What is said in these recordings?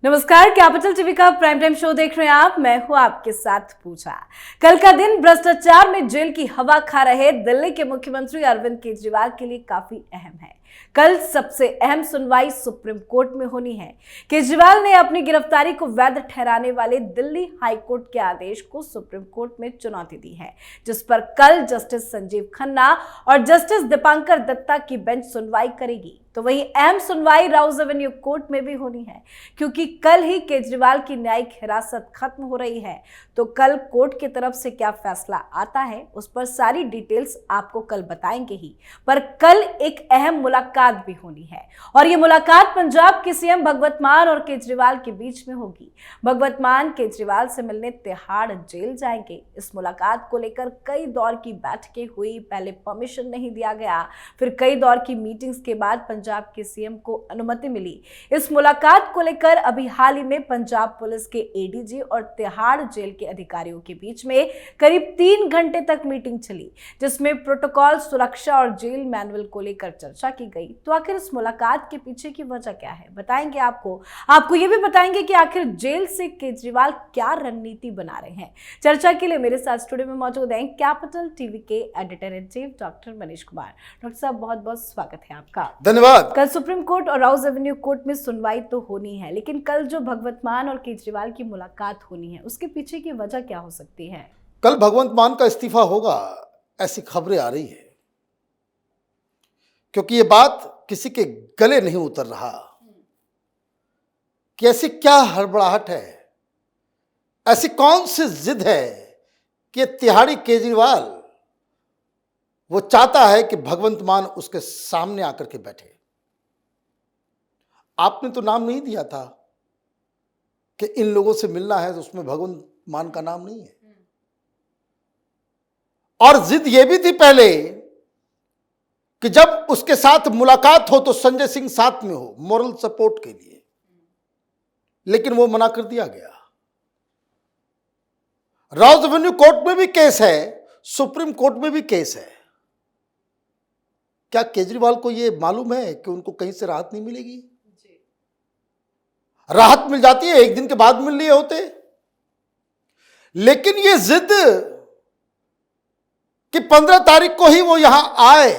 नमस्कार, capital TV का prime time show देख रहे हैं आप। मैं हूं आपके साथ पूजा। कल का दिन भ्रष्टाचार में जेल की हवा खा रहे दिल्ली के मुख्यमंत्री अरविंद केजरीवाल के लिए काफी अहम है। कल सबसे अहम सुनवाई सुप्रीम कोर्ट में होनी है। केजरीवाल ने अपनी गिरफ्तारी को वैध ठहराने वाले दिल्ली हाई कोर्ट के आदेश को सुप्रीम कोर्ट में चुनौती दी है, जिस पर कल जस्टिस संजीव खन्ना और जस्टिस दीपांकर दत्ता की बेंच सुनवाई करेगी। तो वहीं अहम सुनवाई राउज एवेन्यू कोर्ट में भी होनी है, क्योंकि कल ही केजरीवाल की न्यायिक हिरासत खत्म हो रही है। तो कल कोर्ट की तरफ से क्या फैसला आता है, उस पर सारी डिटेल्स आपको कल बताएंगे ही। पर कल एक अहम मुलाकात भी होनी है, और ये मुलाकात पंजाब के सीएम भगवंत मान और केजरीवाल के बीच में होगी। भगवंत मान केजरीवाल से मिलने तिहाड़ जेल जाएंगे। इस मुलाकात को लेकर कई दौर की बैठकें हुई, पहले परमिशन नहीं दिया गया, फिर कई दौर की मीटिंग्स के बाद पंजाब के सीएम को अनुमति मिली। इस मुलाकात को लेकर अभी हाल ही में पंजाब पुलिस के एडीजी और तिहाड़ जेल के अधिकारियों के बीच में करीब 3 घंटे तक मीटिंग चली, जिसमें प्रोटोकॉल, सुरक्षा और जेल मैनुअल को लेकर चर्चा की गई। तो आखिर इस मुलाकात के पीछे की वजह क्या है, बताएंगे आपको ये भी बताएंगे कि आखिर जेल से केजरीवाल क्या रणनीति बना रहे हैं। चर्चा के लिए मेरे साथ स्टूडियो में मौजूद हैं कैपिटल टीवी के editor in chief doctor Manish Kumar. Doctor साहब, बहुत बहुत स्वागत है आपका। धन्यवाद। कल सुप्रीम कोर्ट और राउज एवेन्यू कोर्ट में सुनवाई तो होनी है, लेकिन कल जो भगवंत मान और केजरीवाल की मुलाकात होनी है, उसके पीछे की वजह क्या हो सकती है? कल भगवंत मान का इस्तीफा होगा, ऐसी खबरें आ रही है, क्योंकि ये बात किसी के गले नहीं उतर रहा कि ऐसी क्या हड़बड़ाहट है, ऐसी कौन सी जिद है कि तिहाड़ी केजरीवाल वो चाहता है कि भगवंत मान उसके सामने आकर के बैठे। आपने तो नाम नहीं दिया था कि इन लोगों से मिलना है, तो उसमें भगवंत मान का नाम नहीं है। और जिद ये भी थी पहले कि जब उसके साथ मुलाकात हो तो संजय सिंह साथ में हो, मॉरल सपोर्ट के लिए, लेकिन वो मना कर दिया गया। राउज एवेन्यू कोर्ट में भी केस है, सुप्रीम कोर्ट में भी केस है। क्या केजरीवाल को यह मालूम है कि उनको कहीं से राहत नहीं मिलेगी? राहत मिल जाती है, एक दिन के बाद मिल लिए होते, लेकिन यह जिद कि 15 तारीख को ही वो यहां आए,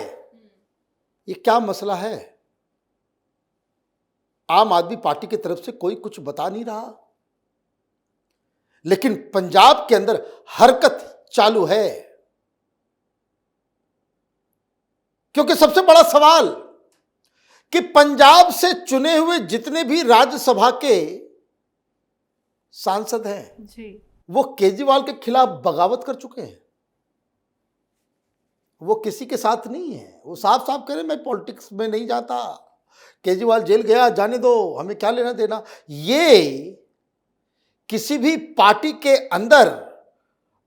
ये क्या मसला है? आम आदमी पार्टी की तरफ से कोई कुछ बता नहीं रहा, लेकिन पंजाब के अंदर हरकत चालू है। क्योंकि सबसे बड़ा सवाल कि पंजाब से चुने हुए जितने भी राज्यसभा के सांसद हैं जी, वो केजरीवाल के खिलाफ बगावत कर चुके हैं। वो किसी के साथ नहीं है, वो साफ साफ कह रहे मैं पॉलिटिक्स में नहीं जाता, केजरीवाल जेल गया, जाने दो, हमें क्या लेना देना। ये किसी भी पार्टी के अंदर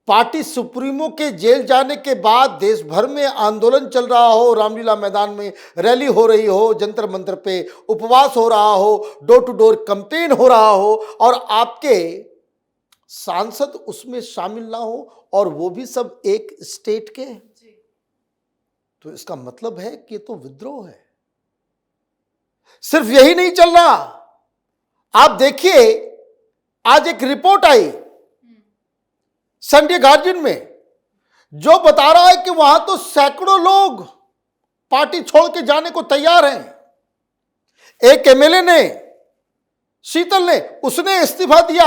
पार्टी सुप्रीमो के जेल जाने के बाद देश भर में आंदोलन चल रहा हो, रामलीला मैदान में रैली हो रही हो, जंतर मंतर पे उपवास हो रहा हो, डोर टू डोर कैंपेन हो रहा हो, और आपके सांसद उसमें शामिल ना हो, और वो भी सब एक स्टेट के, तो इसका मतलब है कि तो विद्रोह है। सिर्फ यही नहीं चल रहा, आप देखिए आज एक रिपोर्ट आई संडे गार्जियन में, जो बता रहा है कि वहां तो सैकड़ों लोग पार्टी छोड़ के जाने को तैयार हैं। एक एमएलए ने, शीतल ने, उसने इस्तीफा दिया।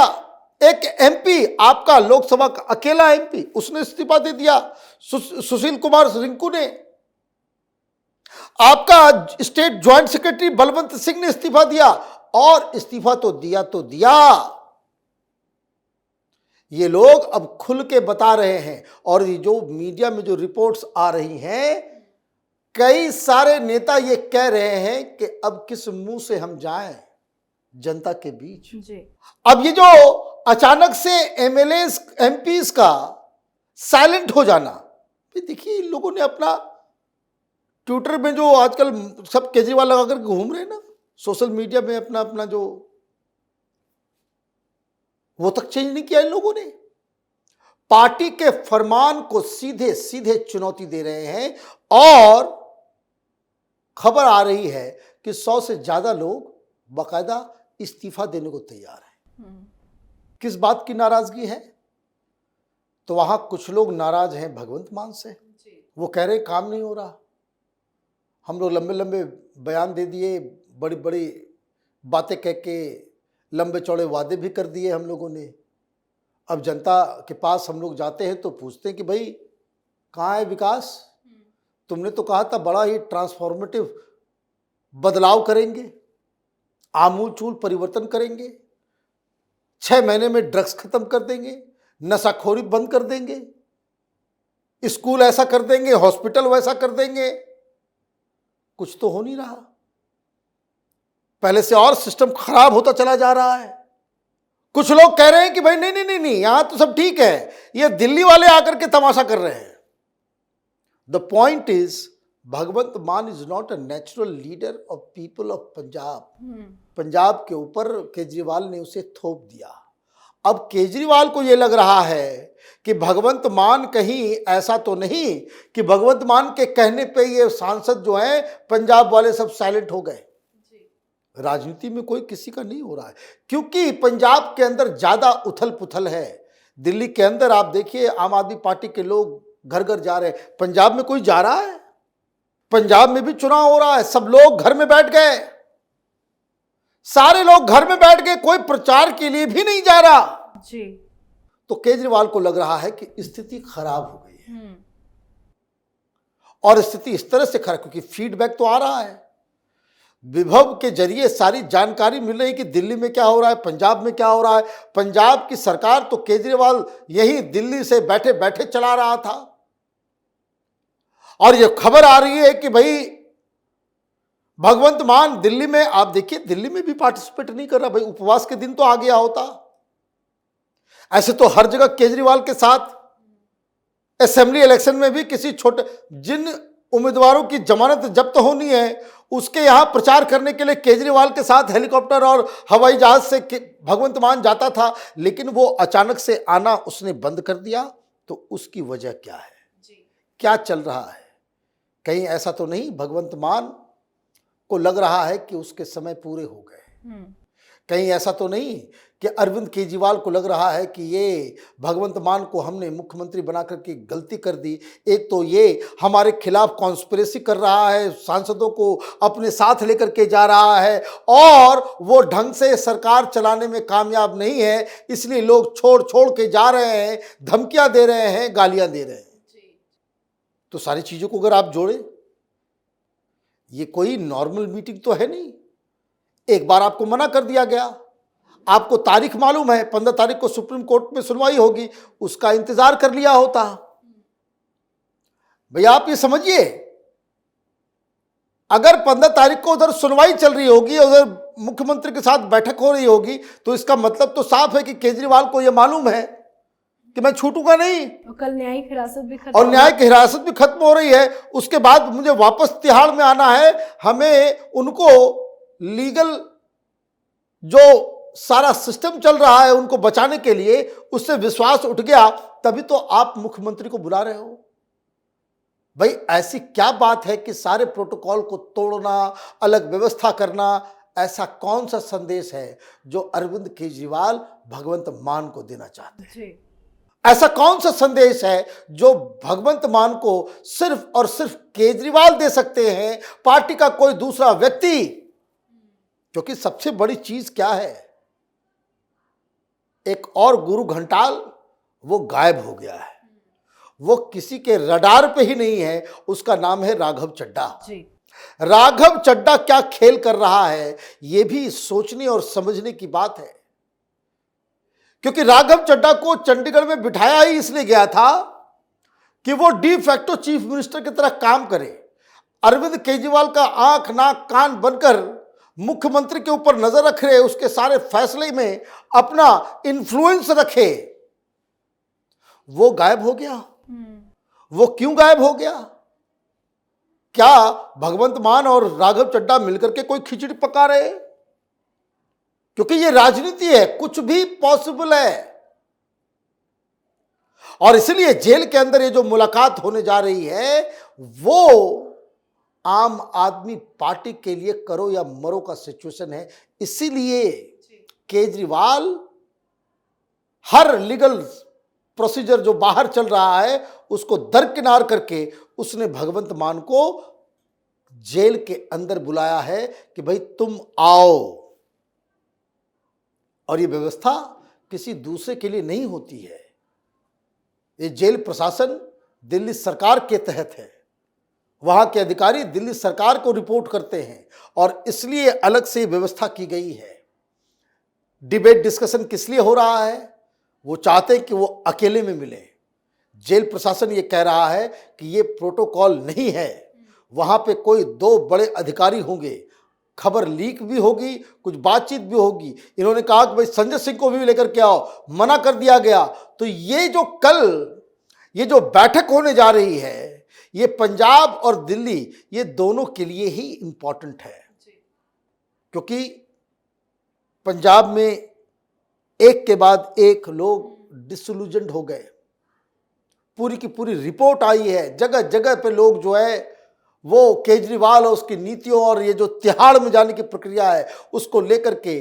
एक एमपी, आपका लोकसभा का अकेला एमपी, उसने इस्तीफा दे दिया। सुशील कुमार रिंकू ने, आपका state joint secretary Balwant Singh ने इस्तीफा दिया, और इस्तीफा तो दिया। ये लोग अब खुल के बता रहे हैं, और ये जो मीडिया में जो रिपोर्ट्स आ रही हैं, कई सारे नेता ये कह रहे हैं कि अब किस मुंह से हम जाएं जनता के बीच जी। अब ये जो अचानक से एमएलएस एमपीज का साइलेंट हो जाना, देखिए इन लोगों ने अपना ट्विटर में जो आजकल सब केजरीवाल लगाकर घूम रहे हैं ना, सोशल मीडिया में अपना जो वो तक चेंज नहीं किया इन लोगों ने। पार्टी के फरमान को सीधे सीधे चुनौती दे रहे हैं, और खबर आ रही है कि 100 से ज्यादा लोग बाकायदा इस्तीफा देने को तैयार है। किस बात की नाराजगी है? तो वहां कुछ लोग नाराज हैं भगवंत मान से। वो कह रहे काम नहीं हो रहा, हम लोग लंबे लंबे बयान दे दिए, बड़ी बड़ी बातें कह के लंबे चौड़े वादे भी कर दिए हम लोगों ने। अब जनता के पास हम लोग जाते हैं तो पूछते हैं कि भाई कहाँ है विकास? तुमने तो कहा था बड़ा ही ट्रांसफॉर्मेटिव बदलाव करेंगे, आमूलचूल परिवर्तन करेंगे, 6 महीने में ड्रग्स खत्म कर देंगे, नशाखोरी बंद कर देंगे, स्कूल ऐसा कर देंगे, हॉस्पिटल वैसा कर देंगे। कुछ तो हो नहीं रहा, पहले से और सिस्टम खराब होता चला जा रहा है। कुछ लोग कह रहे हैं कि भाई नहीं नहीं नहीं नहीं, यहां तो सब ठीक है, ये दिल्ली वाले आकर के तमाशा कर रहे हैं। द पॉइंट इज भगवंत मान is not a natural leader of people of Punjab. Punjab के ऊपर केजरीवाल ने उसे थोप दिया। अब केजरीवाल को यह लग रहा है कि भगवंत मान कहीं ऐसा तो नहीं कि भगवंत मान के कहने पे ये सांसद जो हैं पंजाब वाले सब साइलेंट हो गए। राजनीति में कोई किसी का नहीं हो रहा है, क्योंकि पंजाब के अंदर ज्यादा उथल पुथल है। दिल्ली के अंदर आप देखिए आम आदमी पार्टी के लोग घर घर जा रहे हैं, पंजाब में कोई जा रहा है? पंजाब में भी चुनाव हो रहा है, सब लोग घर में बैठ गए, सारे लोग घर में बैठ गए, कोई प्रचार के लिए भी नहीं जा रहा जी। तो केजरीवाल को लग रहा है कि स्थिति खराब हो गई है। और स्थिति इस तरह से खराब क्योंकि फीडबैक तो आ रहा है, विभव के जरिए सारी जानकारी मिल रही है कि दिल्ली में क्या हो रहा है, पंजाब में क्या हो रहा है। पंजाब की सरकार तो केजरीवाल यही दिल्ली से बैठे बैठे चला रहा था, और ये खबर आ रही है कि भाई भगवंत मान दिल्ली में, आप देखिए दिल्ली में भी पार्टिसिपेट नहीं कर रहा। भाई उपवास के दिन तो आ गया होता। ऐसे तो हर जगह केजरीवाल के साथ असेंबली इलेक्शन में भी किसी छोटे, जिन उम्मीदवारों की जमानत जब्त होनी है उसके यहां प्रचार करने के लिए केजरीवाल के साथ हेलीकॉप्टर और हवाई जहाज से भगवंत मान जाता था, लेकिन वो अचानक से आना उसने बंद कर दिया। तो उसकी वजह क्या है जी? क्या चल रहा है? कहीं ऐसा तो नहीं भगवंत मान को लग रहा है कि उसके समय पूरे हो गए? कहीं ऐसा तो नहीं कि अरविंद केजरीवाल को लग रहा है कि ये भगवंत मान को हमने मुख्यमंत्री बना करके गलती कर दी? एक तो ये हमारे खिलाफ कॉन्स्पिरेसी कर रहा है, सांसदों को अपने साथ लेकर के जा रहा है, और वो ढंग से सरकार चलाने में कामयाब नहीं है, इसलिए लोग छोड़ छोड़ के जा रहे हैं, धमकियां दे रहे हैं, गालियां दे रहे हैं। तो सारी चीजों को अगर आप जोड़े, ये कोई नॉर्मल मीटिंग तो है नहीं। एक बार आपको मना कर दिया गया, आपको तारीख मालूम है 15 तारीख को सुप्रीम कोर्ट में सुनवाई होगी, उसका इंतजार कर लिया होता। भैया आप ये समझिए, अगर 15 तारीख को उधर सुनवाई चल रही होगी, उधर मुख्यमंत्री के साथ बैठक हो रही होगी, तो इसका मतलब तो साफ है कि केजरीवाल को यह मालूम है कि मैं छूटूंगा नहीं। कल न्यायिक हिरासत भी खत्म, और न्यायिक हिरासत भी खत्म हो रही है, उसके बाद मुझे वापस तिहाड़ में आना है। हमें उनको लीगल जो सारा सिस्टम चल रहा है उनको बचाने के लिए, उससे विश्वास उठ गया, तभी तो आप मुख्यमंत्री को बुला रहे हो। भाई ऐसी क्या बात है कि सारे प्रोटोकॉल को तोड़ना, अलग व्यवस्था करना? ऐसा कौन सा संदेश है जो अरविंद केजरीवाल भगवंत मान को देना चाहते हैं? ऐसा कौन सा संदेश है जो भगवंत मान को सिर्फ और सिर्फ केजरीवाल दे सकते हैं, पार्टी का कोई दूसरा व्यक्ति? क्योंकि सबसे बड़ी चीज क्या है, एक और गुरु घंटाल वो गायब हो गया है, वो किसी के रडार पे ही नहीं है, उसका नाम है राघव चड्ढा जी। राघव चड्ढा क्या खेल कर रहा है, ये भी सोचने और समझने की बात है। क्योंकि राघव चड्ढा को चंडीगढ़ में बिठाया ही इसलिए गया था कि वो डी फैक्टो चीफ मिनिस्टर की तरह काम करे, अरविंद केजरीवाल का आंख नाक कान बनकर मुख्यमंत्री के ऊपर नजर रखे, उसके सारे फैसले में अपना इन्फ्लुएंस रखे। वो गायब हो गया। वो क्यों गायब हो गया? क्या भगवंत मान और राघव चड्ढा मिलकर के कोई खिचड़ी पका रहे? क्योंकि ये राजनीति है, कुछ भी पॉसिबल है। और इसलिए जेल के अंदर ये जो मुलाकात होने जा रही है वो आम आदमी पार्टी के लिए करो या मरो का सिचुएशन है। इसीलिए केजरीवाल हर लीगल प्रोसीजर जो बाहर चल रहा है उसको दरकिनार करके उसने भगवंत मान को जेल के अंदर बुलाया है कि भाई तुम आओ। और ये व्यवस्था किसी दूसरे के लिए नहीं होती है, ये जेल प्रशासन दिल्ली सरकार के तहत है, वहां के अधिकारी दिल्ली सरकार को रिपोर्ट करते हैं और इसलिए अलग से व्यवस्था की गई है। डिबेट डिस्कशन किस लिए हो रहा है? वो चाहते हैं कि वो अकेले में मिले। जेल प्रशासन ये कह रहा है कि ये प्रोटोकॉल नहीं है, वहां पे कोई दो बड़े अधिकारी होंगे, खबर लीक भी होगी, कुछ बातचीत भी होगी। इन्होंने कहा कि भाई संजय सिंह को भी लेकर के आओ, मना कर दिया गया। तो ये जो कल ये जो बैठक होने जा रही है, ये पंजाब और दिल्ली ये दोनों के लिए ही इंपॉर्टेंट है, क्योंकि पंजाब में एक के बाद एक लोग डिसइल्यूजन्ड हो गए। पूरी की पूरी रिपोर्ट आई है, जगह जगह पे लोग जो है वो केजरीवाल और उसकी नीतियों और ये जो तिहाड़ में जाने की प्रक्रिया है उसको लेकर के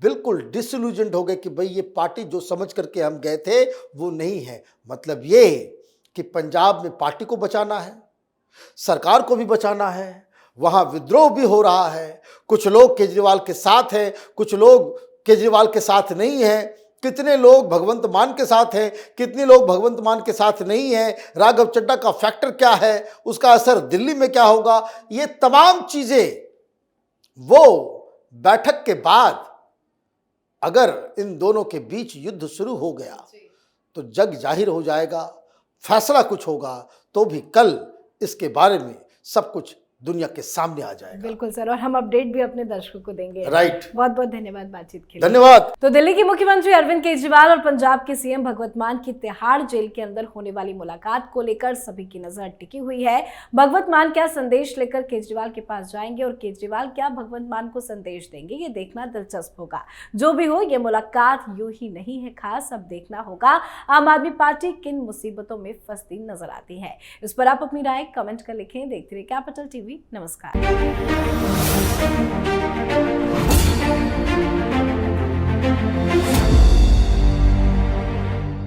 बिल्कुल डिसइल्यूजन्ड हो गए कि भाई ये पार्टी जो समझ करके हम गए थे वो नहीं है। मतलब ये कि पंजाब में पार्टी को बचाना है, सरकार को भी बचाना है, वहां विद्रोह भी हो रहा है। कुछ लोग केजरीवाल के साथ हैं, कुछ लोग केजरीवाल के साथ नहीं हैं। कितने लोग भगवंत मान के साथ हैं, कितने लोग भगवंत मान के साथ नहीं हैं। राघव चड्ढा का फैक्टर क्या है, उसका असर दिल्ली में क्या होगा, ये तमाम चीजें वो बैठक के बाद अगर इन दोनों के बीच युद्ध शुरू हो गया तो जग जाहिर हो जाएगा, फैसला कुछ होगा तो भी कल इसके बारे में सब कुछ दुनिया के सामने आ जाएगा। बिल्कुल सर, और हम अपडेट भी अपने दर्शकों को देंगे। राइट, बहुत बहुत धन्यवाद बातचीत के लिए। धन्यवाद। तो दिल्ली के मुख्यमंत्री अरविंद केजरीवाल और पंजाब के सीएम भगवंत मान की तिहाड़ जेल के अंदर होने वाली मुलाकात को लेकर सभी की नजर टिकी हुई है। भगवंत मान क्या संदेश लेकर केजरीवाल के पास जाएंगे और केजरीवाल क्या भगवंत मान को संदेश देंगे, ये देखना दिलचस्प होगा। जो भी हो, ये मुलाकात यूं ही नहीं है खास, अब देखना होगा आम आदमी पार्टी किन मुसीबतों में फंसती नजर आती है। इस पर आप अपनी राय कमेंट कर लिखें। देखते रहिए कैपिटल टीवी। नमस्कार।